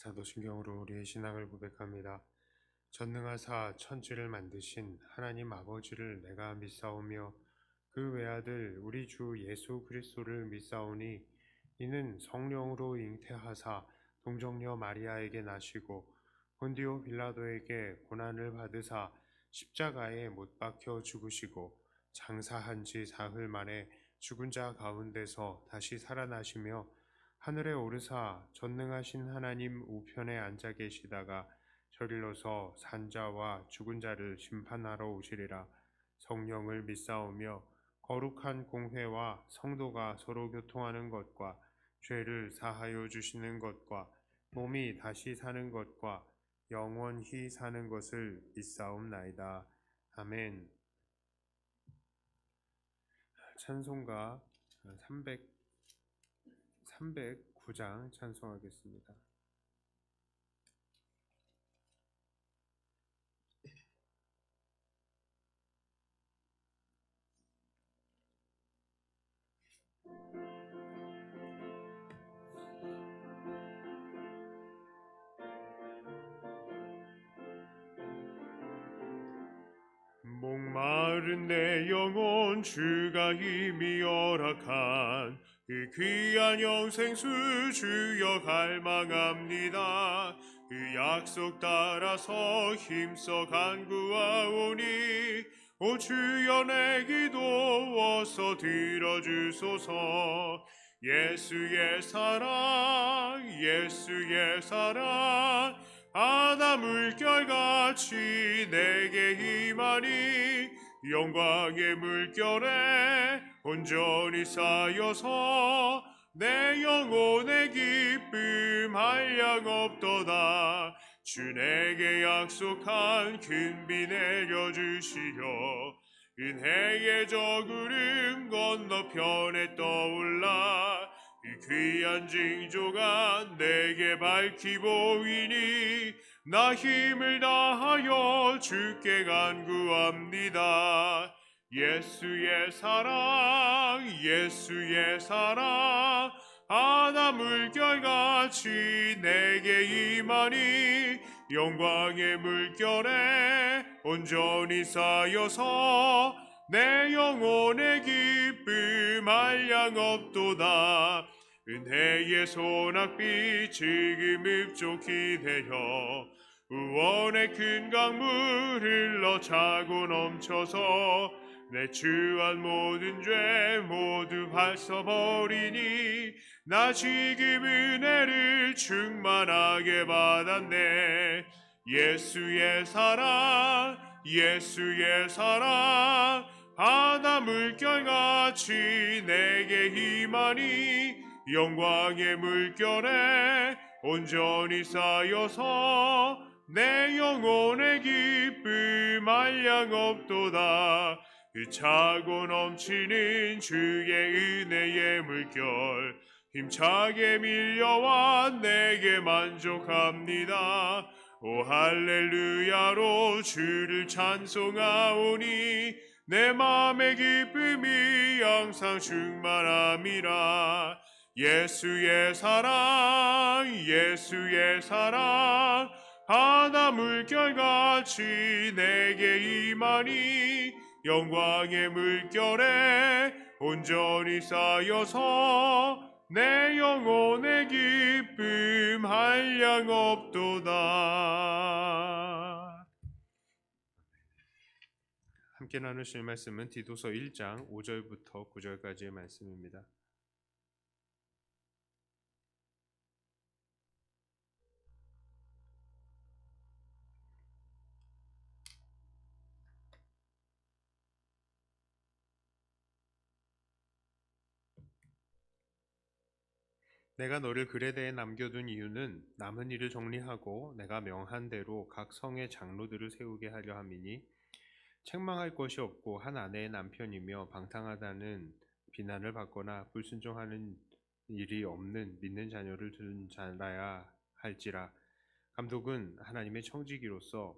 사도신경으로 우리의 신앙을 고백합니다. 전능하사 천지를 만드신 하나님 아버지를 내가 믿사오며 그 외아들 우리 주 예수 그리스도를 믿사오니 이는 성령으로 잉태하사 동정녀 마리아에게 나시고 본디오 빌라도에게 고난을 받으사 십자가에 못 박혀 죽으시고 장사한 지 사흘 만에 죽은 자 가운데서 다시 살아나시며 하늘에 오르사 전능하신 하나님 우편에 앉아 계시다가 저릴로서 산자와 죽은 자를 심판하러 오시리라. 성령을 믿사오며 거룩한 공회와 성도가 서로 교통하는 것과 죄를 사하여 주시는 것과 몸이 다시 사는 것과 영원히 사는 것을 믿사옵나이다. 아멘. 찬송가 309장 찬송하겠습니다. 목마른 내 영혼 주가 이미 허락한 그 귀한 영생수 주여 갈망합니다. 그 약속 따라서 힘써 간구하오니 오 주여 내 기도 어서 들어주소서. 예수의 사랑 예수의 사랑 바다 물결같이 내게 임하니 영광의 물결에 온전히 쌓여서 내 영혼의 기쁨 한량 없도다. 주 내게 약속한 큰 비 내려주시어 은혜의 저 구름 건너편에 떠올라 이 귀한 징조가 내게 밝히 보이니 나 힘을 다하여 주께 간구합니다. 예수의 사랑 예수의 사랑 바다 물결같이 내게 임하니 영광의 물결에 온전히 쌓여서 내 영혼의 기쁨 한량 없도다. 은혜의 소낙비 지금 흡족히 되어 우원의 큰 강물 흘러 차고 넘쳐서 내 추한 모든 죄 모두 발써버리니 나 지금 은혜를 충만하게 받았네. 예수의 사랑 예수의 사랑 바다 물결같이 내게 임하니 영광의 물결에 온전히 쌓여서 내 영혼의 기쁨 한량 없도다. 그 차고 넘치는 주의 은혜의 물결 힘차게 밀려와 내게 만족합니다. 오 할렐루야로 주를 찬송하오니 내 맘의 기쁨이 항상 충만함이라. 예수의 사랑 예수의 사랑 바다 물결같이 내게 임하니 영광의 물결에 온전히 쌓여서 내 영혼의 기쁨 한량 없도다. 함께 나누실 말씀은 디도서 1장 5절부터 9절까지의 말씀입니다. 내가 너를 그레데에 남겨둔 이유는 남은 일을 정리하고 내가 명한 대로 각 성의 장로들을 세우게 하려 함이니 책망할 것이 없고 한 아내의 남편이며 방탕하다는 비난을 받거나 불순종하는 일이 없는 믿는 자녀를 둔 자라야 할지라. 감독은 하나님의 청지기로서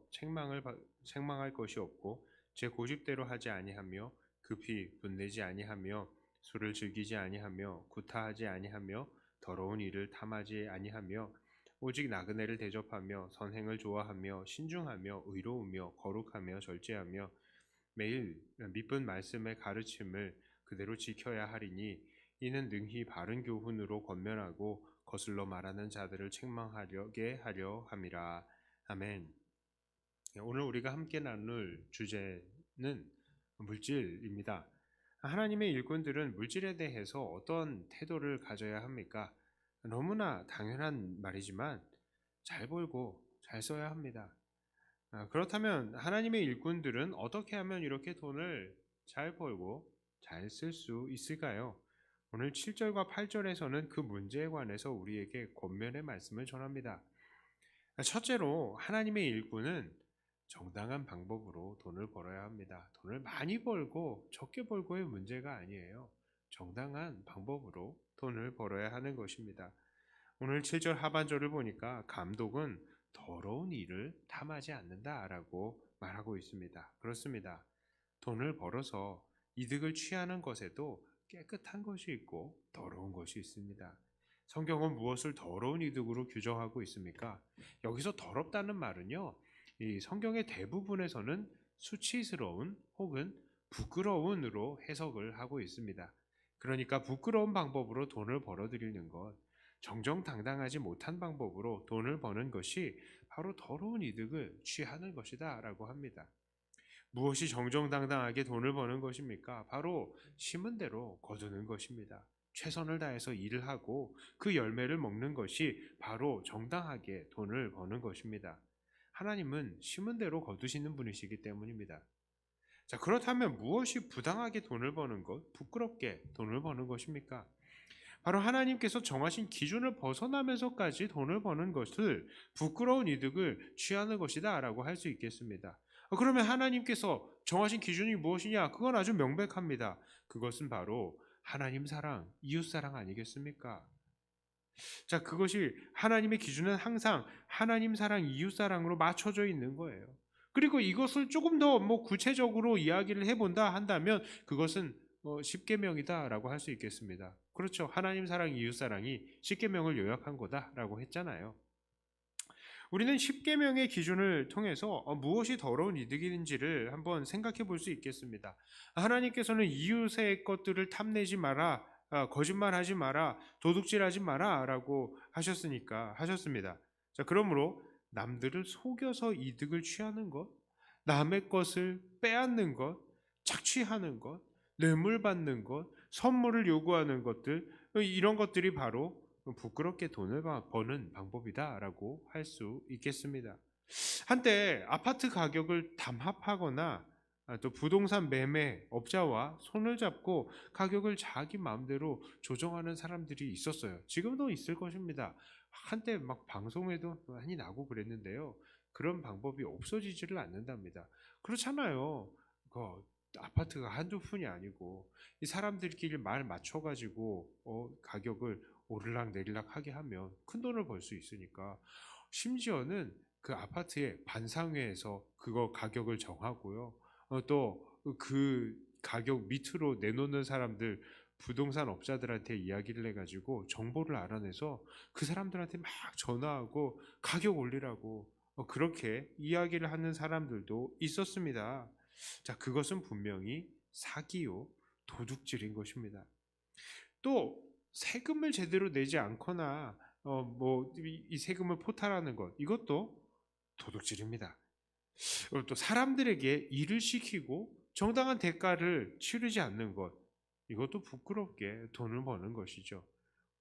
책망할 것이 없고 제 고집대로 하지 아니하며 급히 분내지 아니하며 술을 즐기지 아니하며 구타하지 아니하며 더러운 일을 탐하지 아니하며 오직 나그네를 대접하며 선행을 좋아하며 신중하며 의로우며 거룩하며 절제하며 매일 믿은 말씀의 가르침을 그대로 지켜야 하리니 이는 능히 바른 교훈으로 권면하고 거슬러 말하는 자들을 책망하게 하려 함이라. 아멘. 오늘 우리가 함께 나눌 주제는 물질입니다. 하나님의 일꾼들은 물질에 대해서 어떤 태도를 가져야 합니까? 너무나 당연한 말이지만 잘 벌고 잘 써야 합니다. 그렇다면 하나님의 일꾼들은 어떻게 하면 이렇게 돈을 잘 벌고 잘 쓸 수 있을까요? 오늘 7절과 8절에서는 그 문제에 관해서 우리에게 권면의 말씀을 전합니다. 첫째로 하나님의 일꾼은 정당한 방법으로 돈을 벌어야 합니다. 돈을 많이 벌고 적게 벌고의 문제가 아니에요. 정당한 방법으로 돈을 벌어야 하는 것입니다. 오늘 7절 하반절을 보니까 감독은 더러운 일을 탐하지 않는다라고 말하고 있습니다. 그렇습니다. 돈을 벌어서 이득을 취하는 것에도 깨끗한 것이 있고 더러운 것이 있습니다. 성경은 무엇을 더러운 이득으로 규정하고 있습니까? 여기서 더럽다는 말은요, 이 성경의 대부분에서는 수치스러운 혹은 부끄러운으로 해석을 하고 있습니다. 그러니까 부끄러운 방법으로 돈을 벌어들이는 것, 정정당당하지 못한 방법으로 돈을 버는 것이 바로 더러운 이득을 취하는 것이다 라고 합니다. 무엇이 정정당당하게 돈을 버는 것입니까? 바로 심은 대로 거두는 것입니다. 최선을 다해서 일을 하고 그 열매를 먹는 것이 바로 정당하게 돈을 버는 것입니다. 하나님은 심은 대로 거두시는 분이시기 때문입니다. 자, 그렇다면 무엇이 부당하게 돈을 버는 것, 부끄럽게 돈을 버는 것입니까? 바로 하나님께서 정하신 기준을 벗어나면서까지 돈을 버는 것을 부끄러운 이득을 취하는 것이다 라고 할 수 있겠습니다. 그러면 하나님께서 정하신 기준이 무엇이냐? 그건 아주 명백합니다. 그것은 바로 하나님 사랑, 이웃 사랑 아니겠습니까? 자, 그것이 하나님의 기준은 항상 하나님 사랑, 이웃 사랑으로 맞춰져 있는 거예요. 그리고 이것을 조금 더 구체적으로 이야기를 해본다 한다면 그것은 십계명이다라고 할 수 있겠습니다. 그렇죠. 하나님 사랑, 이웃 사랑이 십계명을 요약한 거다라고 했잖아요. 우리는 십계명의 기준을 통해서 무엇이 더러운 이득인지를 한번 생각해 볼 수 있겠습니다. 하나님께서는 이웃의 것들을 탐내지 마라, 거짓말하지 마라, 도둑질하지 마라라고 하셨습니다. 자, 그러므로 남들을 속여서 이득을 취하는 것, 남의 것을 빼앗는 것, 착취하는 것, 뇌물 받는 것, 선물을 요구하는 것들, 이런 것들이 바로 부끄럽게 돈을 버는 방법이다라고 할 수 있겠습니다. 한때 아파트 가격을 담합하거나 또 부동산 매매 업자와 손을 잡고 가격을 자기 마음대로 조정하는 사람들이 있었어요. 지금도 있을 것입니다. 한때 막 방송에도 많이 나고 그랬는데요. 그런 방법이 없어지지를 않는답니다. 그렇잖아요. 아파트가 한두 푼이 아니고 이 사람들끼리 말 맞춰가지고 가격을 오르락 내리락 하게 하면 큰 돈을 벌 수 있으니까, 심지어는 그 아파트의 반상회에서 그거 가격을 정하고요. 또 그 가격 밑으로 내놓는 사람들, 부동산 업자들한테 이야기를 해가지고 정보를 알아내서 그 사람들한테 막 전화하고 가격 올리라고 그렇게 이야기를 하는 사람들도 있었습니다. 자, 그것은 분명히 사기요, 도둑질인 것입니다. 또 세금을 제대로 내지 않거나 이 세금을 포탈하는 것, 이것도 도둑질입니다. 또 사람들에게 일을 시키고 정당한 대가를 치르지 않는 것, 이것도 부끄럽게 돈을 버는 것이죠.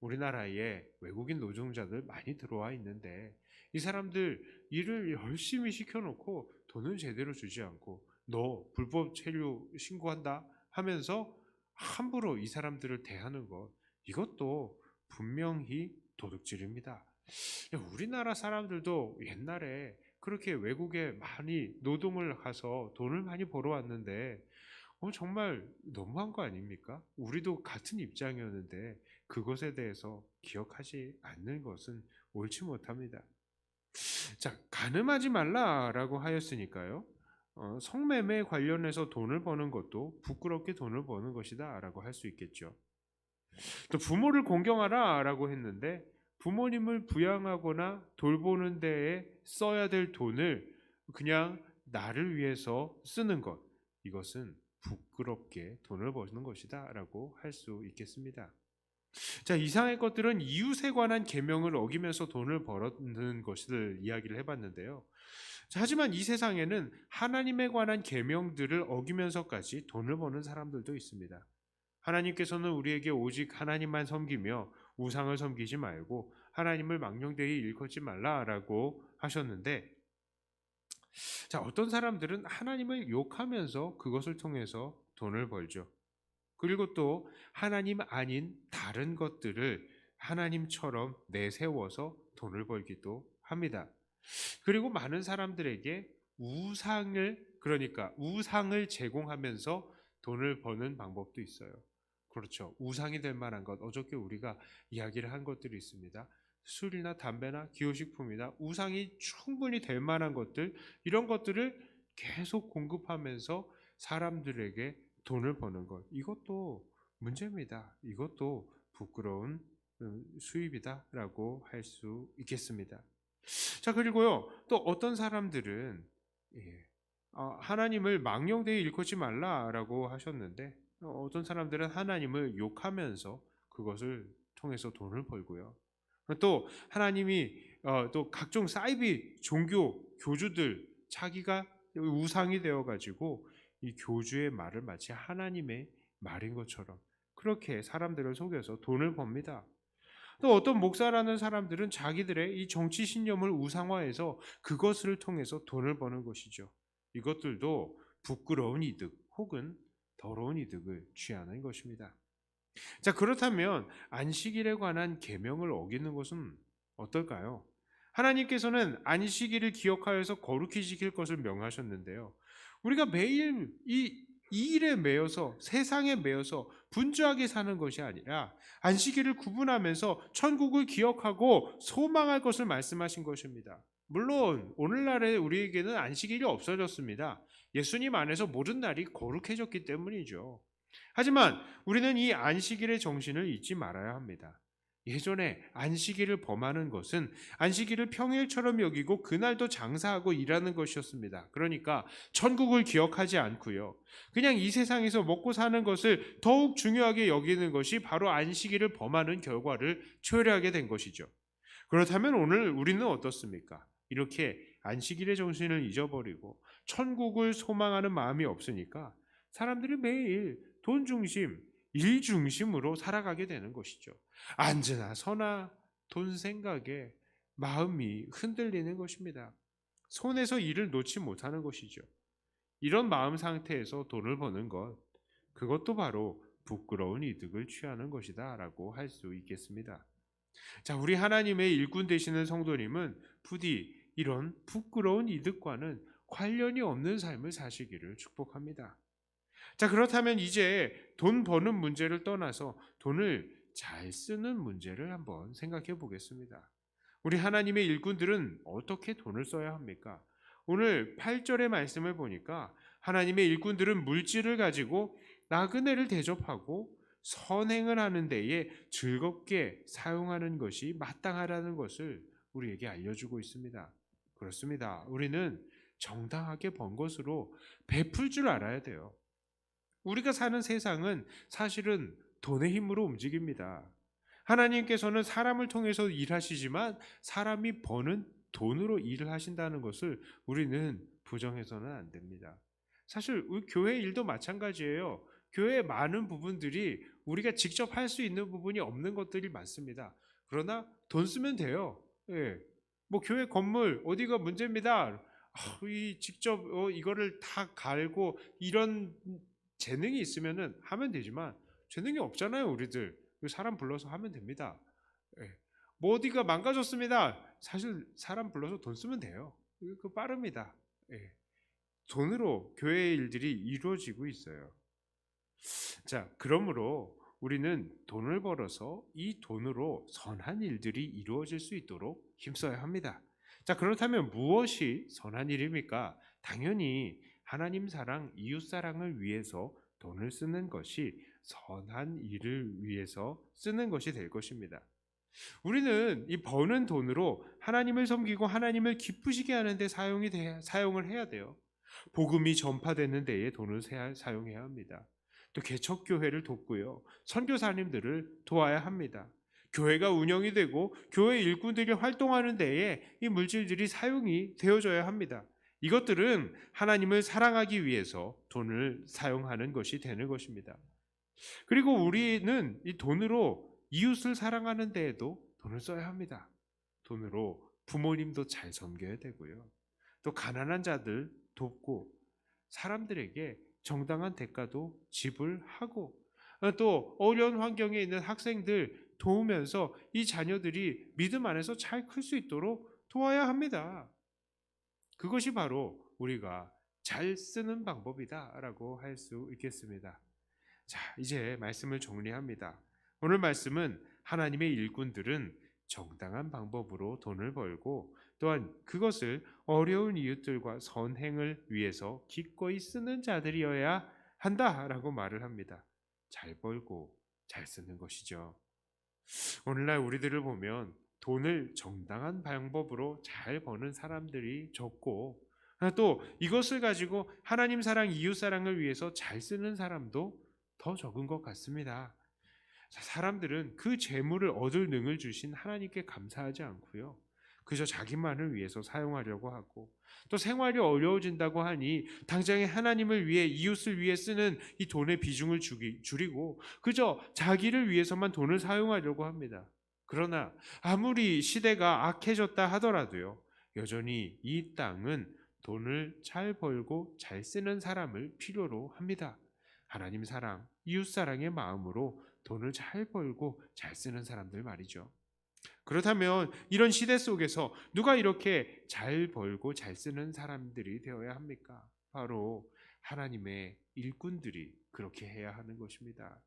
우리나라에 외국인 노동자들 많이 들어와 있는데 이 사람들 일을 열심히 시켜놓고 돈은 제대로 주지 않고 너 불법 체류 신고한다 하면서 함부로 이 사람들을 대하는 것, 이것도 분명히 도둑질입니다. 우리나라 사람들도 옛날에 그렇게 외국에 많이 노동을 가서 돈을 많이 벌어왔는데 정말 너무한 거 아닙니까? 우리도 같은 입장이었는데 그것에 대해서 기억하지 않는 것은 옳지 못합니다. 자, 간음하지 말라라고 하였으니까요. 성매매 관련해서 돈을 버는 것도 부끄럽게 돈을 버는 것이다 라고 할 수 있겠죠. 또 부모를 공경하라 라고 했는데 부모님을 부양하거나 돌보는 데에 써야 될 돈을 그냥 나를 위해서 쓰는 것, 이것은 부끄럽게 돈을 버는 것이다 라고 할 수 있겠습니다. 자, 이상의 것들은 이웃에 관한 계명을 어기면서 돈을 벌었는 것을 이야기를 해봤는데요. 자, 하지만 이 세상에는 하나님에 관한 계명들을 어기면서까지 돈을 버는 사람들도 있습니다. 하나님께서는 우리에게 오직 하나님만 섬기며 우상을 섬기지 말고 하나님을 망령되이 일컫지 말라라고 하셨는데, 자, 어떤 사람들은 하나님을 욕하면서 그것을 통해서 돈을 벌죠. 그리고 또 하나님 아닌 다른 것들을 하나님처럼 내세워서 돈을 벌기도 합니다. 그리고 많은 사람들에게 우상을 제공하면서 돈을 버는 방법도 있어요. 그렇죠. 우상이 될 만한 것, 어저께 우리가 이야기를 한 것들이 있습니다. 술이나 담배나 기호식품이나 우상이 충분히 될 만한 것들, 이런 것들을 계속 공급하면서 사람들에게 돈을 버는 것, 이것도 문제입니다. 이것도 부끄러운 수입이다라고 할 수 있겠습니다. 자, 그리고요, 또 어떤 사람들은 하나님을 망령되이 일컫지 말라라고 하셨는데, 어떤 사람들은 하나님을 욕하면서 그것을 통해서 돈을 벌고요. 또 하나님이 또 각종 사이비 종교 교주들, 자기가 우상이 되어 가지고 이 교주의 말을 마치 하나님의 말인 것처럼 그렇게 사람들을 속여서 돈을 법니다. 또 어떤 목사라는 사람들은 자기들의 이 정치 신념을 우상화해서 그것을 통해서 돈을 버는 것이죠. 이것들도 부끄러운 이득 혹은 더러운 이득을 취하는 것입니다. 자, 그렇다면 안식일에 관한 계명을 어기는 것은 어떨까요? 하나님께서는 안식일을 기억하여서 거룩히 지킬 것을 명하셨는데요. 우리가 매일 이 일에 매여서, 세상에 매여서 분주하게 사는 것이 아니라 안식일을 구분하면서 천국을 기억하고 소망할 것을 말씀하신 것입니다. 물론 오늘날에 우리에게는 안식일이 없어졌습니다. 예수님 안에서 모든 날이 거룩해졌기 때문이죠. 하지만 우리는 이 안식일의 정신을 잊지 말아야 합니다. 예전에 안식일을 범하는 것은 안식일을 평일처럼 여기고 그날도 장사하고 일하는 것이었습니다. 그러니까 천국을 기억하지 않고요, 그냥 이 세상에서 먹고 사는 것을 더욱 중요하게 여기는 것이 바로 안식일을 범하는 결과를 초래하게 된 것이죠. 그렇다면 오늘 우리는 어떻습니까? 이렇게 안식일의 정신을 잊어버리고 천국을 소망하는 마음이 없으니까 사람들이 매일 돈 중심, 일 중심으로 살아가게 되는 것이죠. 앉으나 서나 돈 생각에 마음이 흔들리는 것입니다. 손에서 일을 놓지 못하는 것이죠. 이런 마음 상태에서 돈을 버는 것, 그것도 바로 부끄러운 이득을 취하는 것이다 라고 할 수 있겠습니다. 자, 우리 하나님의 일꾼 되시는 성도님은 부디 이런 부끄러운 이득과는 관련이 없는 삶을 사시기를 축복합니다. 자, 그렇다면 이제 돈 버는 문제를 떠나서 돈을 잘 쓰는 문제를 한번 생각해 보겠습니다. 우리 하나님의 일꾼들은 어떻게 돈을 써야 합니까? 오늘 8절의 말씀을 보니까 하나님의 일꾼들은 물질을 가지고 나그네를 대접하고 선행을 하는 데에 즐겁게 사용하는 것이 마땅하다는 것을 우리에게 알려주고 있습니다. 그렇습니다. 우리는 정당하게 번 것으로 베풀 줄 알아야 돼요. 우리가 사는 세상은 사실은 돈의 힘으로 움직입니다. 하나님께서는 사람을 통해서 일하시지만 사람이 버는 돈으로 일을 하신다는 것을 우리는 부정해서는 안 됩니다. 사실 우리 교회 일도 마찬가지예요. 교회의 많은 부분들이 우리가 직접 할 수 있는 부분이 없는 것들이 많습니다. 그러나 돈 쓰면 돼요. 예. 뭐 교회 건물 어디가 문제입니다. 이 직접 이거를 다 갈고 이런 재능이 있으면은 하면 되지만 재능이 없잖아요, 우리들. 사람 불러서 하면 됩니다. 예. 뭐 어디가 망가졌습니다. 사실 사람 불러서 돈 쓰면 돼요. 그 빠릅니다. 예. 돈으로 교회의 일들이 이루어지고 있어요. 자, 그러므로 우리는 돈을 벌어서 이 돈으로 선한 일들이 이루어질 수 있도록 힘써야 합니다. 자, 그렇다면 무엇이 선한 일입니까? 당연히 하나님 사랑, 이웃 사랑을 위해서 돈을 쓰는 것이 선한 일을 위해서 쓰는 것이 될 것입니다. 우리는 이 버는 돈으로 하나님을 섬기고 하나님을 기쁘시게 하는데 사용을 해야 돼요. 복음이 전파되는 데에 돈을 사용해야 합니다. 또 개척교회를 돕고요. 선교사님들을 도와야 합니다. 교회가 운영이 되고 교회 일꾼들이 활동하는 데에 이 물질들이 사용이 되어져야 합니다. 이것들은 하나님을 사랑하기 위해서 돈을 사용하는 것이 되는 것입니다. 그리고 우리는 이 돈으로 이웃을 사랑하는 데에도 돈을 써야 합니다. 돈으로 부모님도 잘 섬겨야 되고요. 또 가난한 자들 돕고 사람들에게 정당한 대가도 지불하고 또 어려운 환경에 있는 학생들 도우면서 이 자녀들이 믿음 안에서 잘 클 수 있도록 도와야 합니다. 그것이 바로 우리가 잘 쓰는 방법이다라고 할 수 있겠습니다. 자, 이제 말씀을 정리합니다. 오늘 말씀은 하나님의 일꾼들은 정당한 방법으로 돈을 벌고 또한 그것을 어려운 이웃들과 선행을 위해서 기꺼이 쓰는 자들이어야 한다라고 말을 합니다. 잘 벌고 잘 쓰는 것이죠. 오늘날 우리들을 보면 돈을 정당한 방법으로 잘 버는 사람들이 적고 또 이것을 가지고 하나님 사랑, 이웃 사랑을 위해서 잘 쓰는 사람도 더 적은 것 같습니다. 사람들은 그 재물을 얻을 능을 주신 하나님께 감사하지 않고요. 그저 자기만을 위해서 사용하려고 하고 또 생활이 어려워진다고 하니 당장에 하나님을 위해 이웃을 위해 쓰는 이 돈의 비중을 줄이고 그저 자기를 위해서만 돈을 사용하려고 합니다. 그러나 아무리 시대가 악해졌다 하더라도요. 여전히 이 땅은 돈을 잘 벌고 잘 쓰는 사람을 필요로 합니다. 하나님 사랑, 이웃 사랑의 마음으로 돈을 잘 벌고 잘 쓰는 사람들 말이죠. 그렇다면 이런 시대 속에서 누가 이렇게 잘 벌고 잘 쓰는 사람들이 되어야 합니까? 바로 하나님의 일꾼들이 그렇게 해야 하는 것입니다.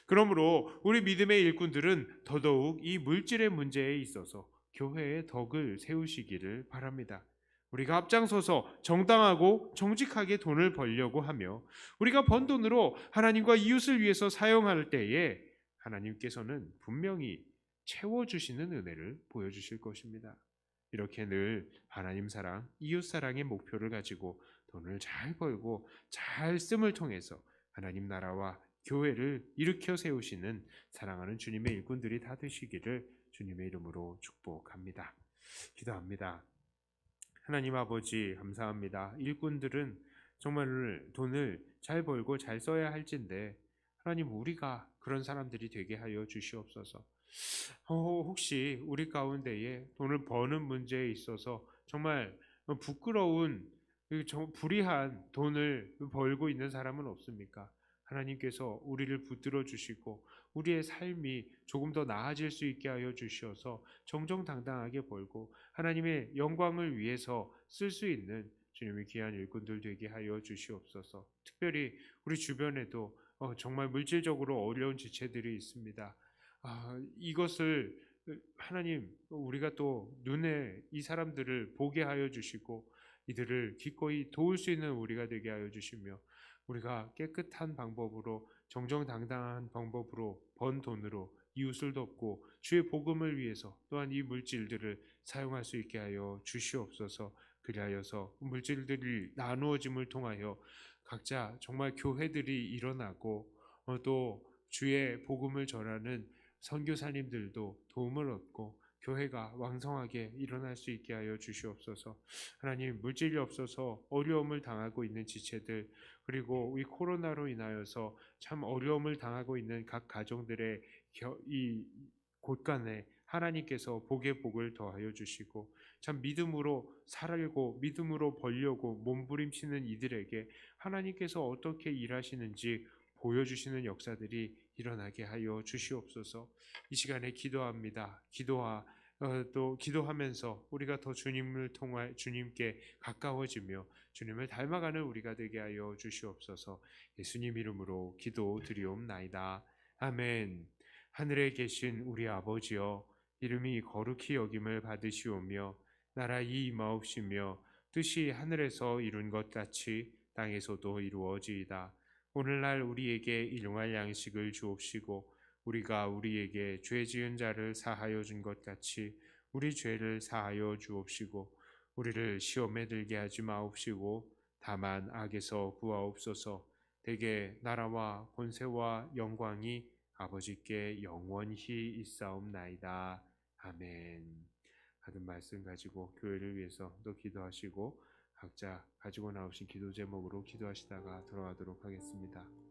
그러므로 우리 믿음의 일꾼들은 더더욱 이 물질의 문제에 있어서 교회의 덕을 세우시기를 바랍니다. 우리가 앞장서서 정당하고 정직하게 돈을 벌려고 하며 우리가 번 돈으로 하나님과 이웃을 위해서 사용할 때에 하나님께서는 분명히 채워주시는 은혜를 보여주실 것입니다. 이렇게 늘 하나님 사랑, 이웃 사랑의 목표를 가지고 돈을 잘 벌고 잘 씀을 통해서 하나님 나라와 교회를 일으켜 세우시는 사랑하는 주님의 일꾼들이 다 되시기를 주님의 이름으로 축복합니다. 기도합니다. 하나님 아버지 감사합니다. 일꾼들은 정말 돈을 잘 벌고 잘 써야 할진데 하나님 우리가 그런 사람들이 되게 하여 주시옵소서. 혹시 우리 가운데에 돈을 버는 문제에 있어서 정말 부끄러운 불의한 돈을 벌고 있는 사람은 없습니까? 하나님께서 우리를 붙들어 주시고 우리의 삶이 조금 더 나아질 수 있게 하여 주시어서 정정당당하게 벌고 하나님의 영광을 위해서 쓸 수 있는 주님의 귀한 일꾼들 되게 하여 주시옵소서. 특별히 우리 주변에도 정말 물질적으로 어려운 지체들이 있습니다. 이것을 하나님 우리가 또 눈에 이 사람들을 보게 하여 주시고 이들을 기꺼이 도울 수 있는 우리가 되게 하여 주시며 우리가 깨끗한 방법으로 정정당당한 방법으로 번 돈으로 이웃을 돕고 주의 복음을 위해서 또한 이 물질들을 사용할 수 있게 하여 주시옵소서. 그리하여서 물질들이 나누어짐을 통하여 각자 정말 교회들이 일어나고 또 주의 복음을 전하는 선교사님들도 도움을 얻고 교회가 왕성하게 일어날 수 있게 하여 주시옵소서. 하나님 물질이 없어서 어려움을 당하고 있는 지체들 그리고 이 코로나로 인하여서 참 어려움을 당하고 있는 각 가정들의 이 곳간에 하나님께서 복의 복을 더하여 주시고 참 믿음으로 살고 믿음으로 벌려고 몸부림치는 이들에게 하나님께서 어떻게 일하시는지 보여주시는 역사들이 일어나게 하여 주시옵소서. 이 시간에 기도합니다. 또 기도하면서 우리가 더 주님을 통해 주님께 가까워지며 주님을 닮아가는 우리가 되게 하여 주시옵소서. 예수님 이름으로 기도드리옵나이다. 아멘. 하늘에 계신 우리 아버지여, 이름이 거룩히 여김을 받으시오며 나라의 임하옵시며 뜻이 하늘에서 이룬 것 같이 땅에서도 이루어지이다. 오늘날 우리에게 일용할 양식을 주옵시고 우리가 우리에게 죄 지은 자를 사하여 준 것 같이 우리 죄를 사하여 주옵시고 우리를 시험에 들게 하지 마옵시고 다만 악에서 구하옵소서. 대개 나라와 권세와 영광이 아버지께 영원히 있사옵나이다. 아멘. 하는 말씀 가지고 교회를 위해서 또 기도하시고 각자 가지고 나오신 기도 제목으로 기도하시다가 돌아가도록 하겠습니다.